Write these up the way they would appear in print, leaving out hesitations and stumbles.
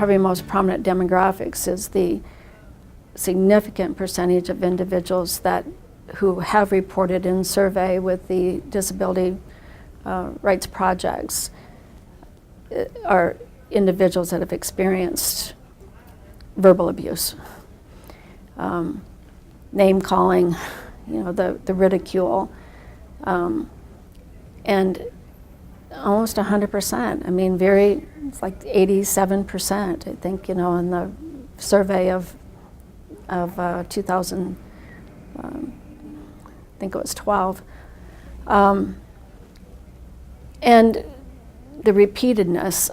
probably most prominent demographics is the significant percentage of individuals who have reported in survey with the disability rights projects are individuals that have experienced verbal abuse, name calling, the ridicule, and almost 100%. I mean, it's like 87%, I think, in the survey of 2000, I think it was 12. And the repeatedness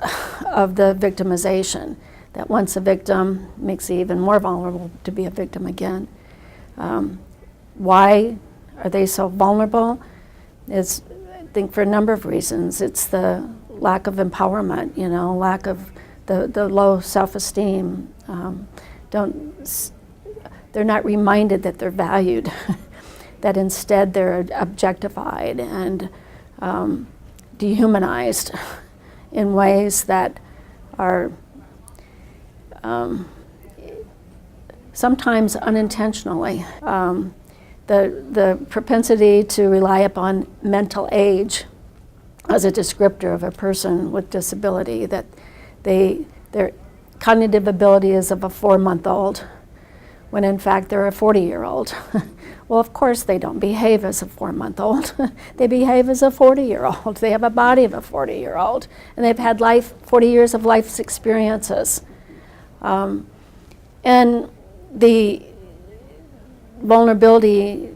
of the victimization, that once a victim makes it even more vulnerable to be a victim again. Why are they so vulnerable? It's, I think, for a number of reasons. It's the lack of empowerment, lack of the low self-esteem. They're not reminded that they're valued, that instead they're objectified and dehumanized in ways that are sometimes unintentionally. The propensity to rely upon mental age as a descriptor of a person with disability, that their cognitive ability is of a 4-month-old, when in fact they're a 40-year-old. Well, of course they don't behave as a 4-month-old. They behave as a 40-year-old. They have a body of a 40-year-old, and they've had 40 years of life's experiences. And the vulnerability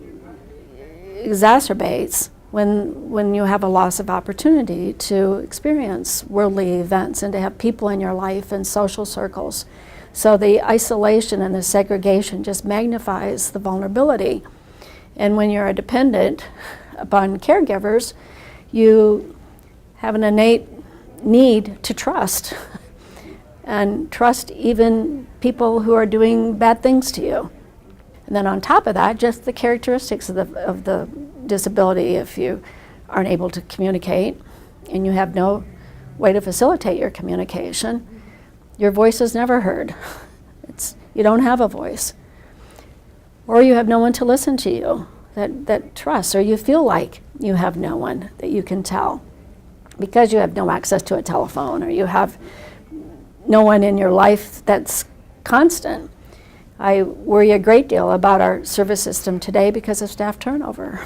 exacerbates when you have a loss of opportunity to experience worldly events and to have people in your life and social circles. So the isolation and the segregation just magnifies the vulnerability. And when you're a dependent upon caregivers, you have an innate need to trust, and trust even people who are doing bad things to you. And then on top of that, just the characteristics of the disability. If you aren't able to communicate and you have no way to facilitate your communication, your voice is never heard. You don't have a voice. Or you have no one to listen to you that trusts, or you feel like you have no one that you can tell because you have no access to a telephone, or you have no one in your life that's constant. I worry a great deal about our service system today because of staff turnover,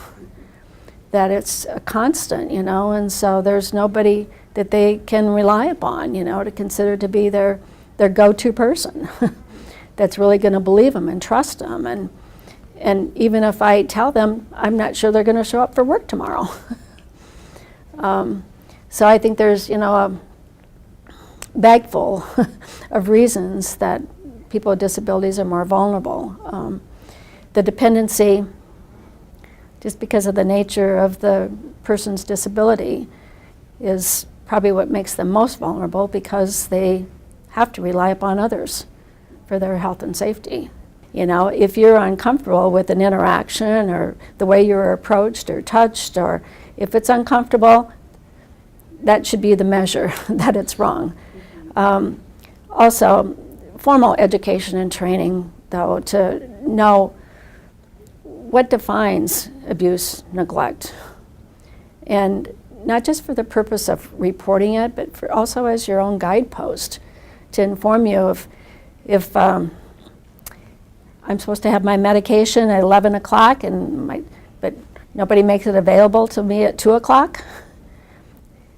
that it's a constant, and so there's nobody that they can rely upon, to consider to be their go-to person that's really going to believe them and trust them. And even if I tell them, I'm not sure they're going to show up for work tomorrow. So I think there's, a bag full of reasons that people with disabilities are more vulnerable. The dependency, just because of the nature of the person's disability, is probably what makes them most vulnerable, because they have to rely upon others for their health and safety. If you're uncomfortable with an interaction or the way you're approached or touched, or if it's uncomfortable, that should be the measure that it's wrong. Also, formal education and training, though, to know what defines abuse, neglect, and not just for the purpose of reporting it, but also as your own guidepost to inform you if I'm supposed to have my medication at 11 o'clock, but nobody makes it available to me at 2 o'clock.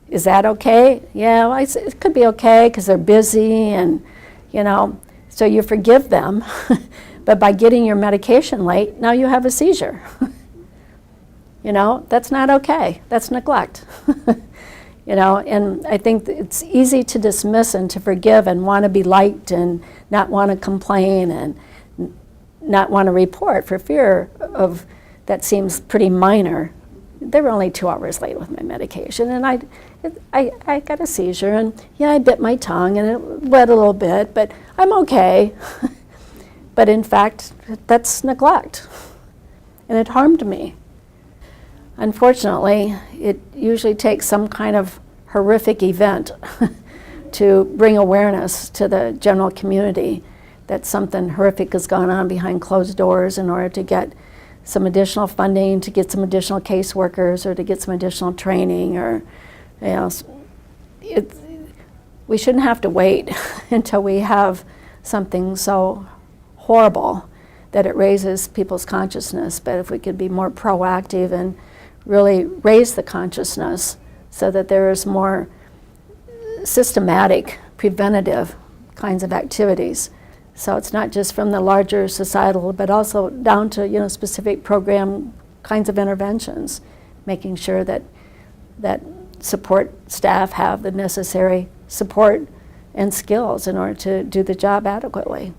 Is that okay? Yeah, well, it could be okay because they're busy, and so you forgive them. But by getting your medication late, now you have a seizure. That's not okay. That's neglect. And I think it's easy to dismiss and to forgive and want to be liked and not want to complain and not want to report for fear of that seems pretty minor. They were only 2 hours late with my medication, and I got a seizure, and yeah, I bit my tongue and it bled a little bit, but I'm okay. But in fact, that's neglect, and it harmed me. Unfortunately, it usually takes some kind of horrific event to bring awareness to the general community that something horrific has gone on behind closed doors, in order to get some additional funding, to get some additional caseworkers, or to get some additional training, or, you know, we shouldn't have to wait until we have something so horrible that it raises people's consciousness. But if we could be more proactive and really raise the consciousness so that there is more systematic, preventative kinds of activities. So it's not just from the larger societal, but also down to, you know, specific program kinds of interventions, making sure that support staff have the necessary support and skills in order to do the job adequately.